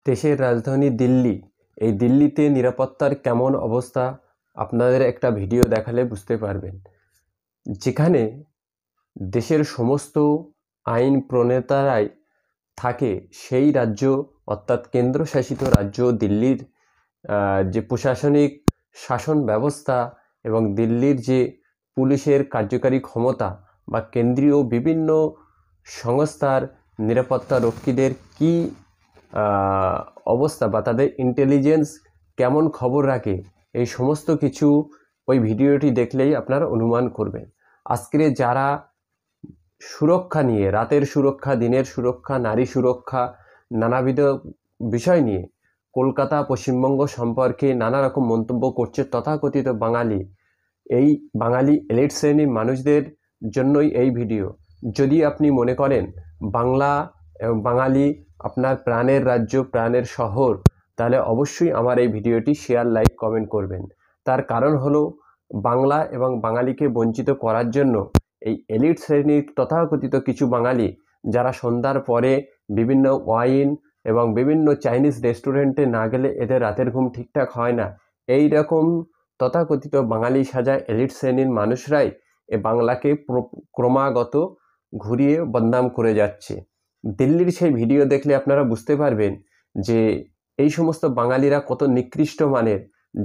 দেশের রাজধানী দিল্লি, এই দিল্লিতে নিরাপত্তার কেমন অবস্থা আপনাদের একটা ভিডিও দেখালে বুঝতে পারবেন। যেখানে দেশের সমস্ত আইন প্রণেতারাই থাকে, সেই রাজ্য অর্থাৎ কেন্দ্রশাসিত রাজ্য দিল্লির যে প্রশাসনিক শাসন ব্যবস্থা এবং দিল্লির যে পুলিশের কার্যকারী ক্ষমতা বা কেন্দ্রীয় বিভিন্ন সংস্থার নিরাপত্তা রক্ষীদের কি অবস্থা বা তাদের ইন্টেলিজেন্স কেমন খবর রাখে, এই সমস্ত কিছু ওই ভিডিওটি দেখলেই আপনারা অনুমান করবেন। আজকের যারা সুরক্ষা নিয়ে, রাতের সুরক্ষা, দিনের সুরক্ষা, নারী সুরক্ষা, নানাবিধ বিষয় নিয়ে কলকাতা পশ্চিমবঙ্গ সম্পর্কে নানা রকম মন্তব্য করছে তথাকথিত বাঙালি, এই বাঙালি এলিট শ্রেণীর মানুষদের জন্যই এই ভিডিও। যদি আপনি মনে করেন বাংলা এবং বাঙালি আপনার প্রাণের রাজ্য, প্রাণের শহর, তাহলে অবশ্যই আমার এই ভিডিওটি শেয়ার, লাইক, কমেন্ট করবেন। তার কারণ হলো বাংলা এবং বাঙালিকে বঞ্চিত করার জন্য এই এলিট শ্রেণীর তথাকথিত কিছু বাঙালি, যারা সন্ধ্যার পরে বিভিন্ন ওয়াইন এবং বিভিন্ন চাইনিজ রেস্টুরেন্টে না গেলে এদের রাতের ঘুম ঠিকঠাক হয় না, এই রকম তথাকথিত বাঙালি সাজা এলিট শ্রেণীর মানুষরাই এ বাংলাকে ক্রমাগত ঘুরিয়ে বদনাম করে যাচ্ছে। দিল্লির সেই ভিডিও দেখলে আপনারা বুঝতে পারবেন যে এই সমস্ত বাঙালিরা কত নিকৃষ্ট মানের,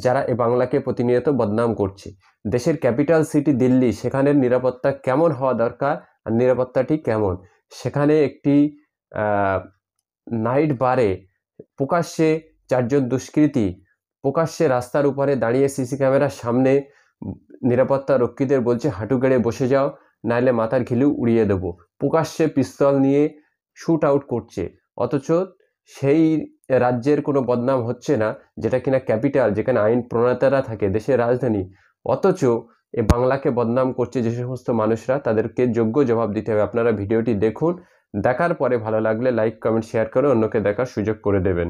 যারা এ বাংলাকে প্রতিনিয়ত বদনাম করছে। দেশের ক্যাপিটাল সিটি দিল্লি, সেখানের নিরাপত্তা কেমন হওয়া দরকার আর নিরাপত্তাটি কেমন, সেখানে একটি নাইট বারে প্রকাশ্যে চারজন দুষ্কৃতী প্রকাশ্যে রাস্তার উপরে দাঁড়িয়ে সিসি ক্যামেরার সামনে নিরাপত্তা রক্ষীদের বলছে হাঁটু গেড়ে বসে যাও, নাইলে মাথার ঘিলু উড়িয়ে দেবো। প্রকাশ্যে পিস্তল নিয়ে শুট আউট করছে, অথচ সেই রাজ্যের কোনো বদনাম হচ্ছে না, যেটা কিনা ক্যাপিটাল, যেখানে আইন প্রণেতারা থাকে, দেশের রাজধানী। অথচ এ বাংলাকে বদনাম করছে যে সমস্ত মানুষরা, তাদেরকে যোগ্য জবাব দিতে হবে। আপনারা ভিডিওটি দেখুন, দেখার পরে ভালো লাগলে লাইক, কমেন্ট, শেয়ার করে অন্যকে দেখার সুযোগ করে দেবেন।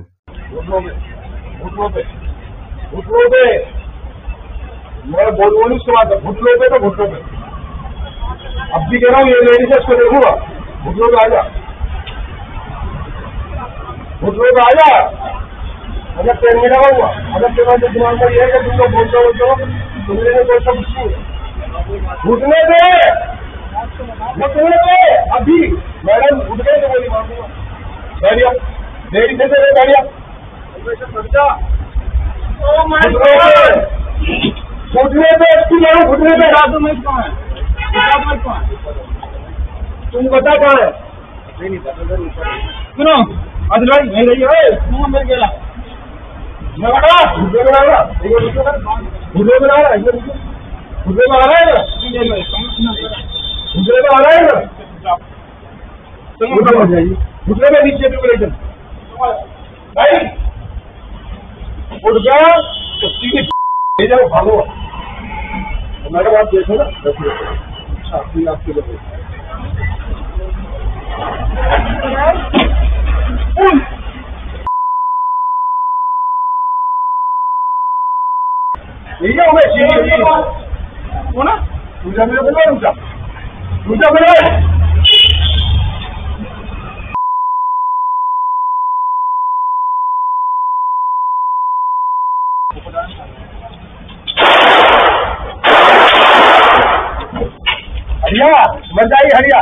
मैं बोलूँ नहीं उसके बाद घुटनों पे तो घुटनों पे अब भी कह रहा हूँ, ये लेडीज है, इसको देखूंगा। घुटनों पे आ जा, घुटनों पे आ जा। अगर ट्रेन में लगा हुआ, अगर तुम्हारे दिमाग में ये है कि तुमको बोलते हो तुमने नहीं बोलता कुछ नहीं। घुटने पे, घुटने पे अभी मैडम घुटने से बोली मांगूंगा। बैठिया, लेडीज से बैठिया, घुटने पे इसकी मारो, घुटने पे रातों में कौन है? तुम बता कहाँ है? नहीं सुनो अदिल भाई, नहीं रही है तुम मेरे गेला बता घुटने में आ रहा, घुटने में आ रहा है, घुटने में आ रहा है ना, घुटने में आ रहा है ना, घुटने में नीचे भी बोले भाई उठ गया ले जाओ, भागो। मैडम आप देखो ना, आपके लिए ना पूजा मेरे बोला रुका, पूजा मेरे हरिया मर जाइए, हरिया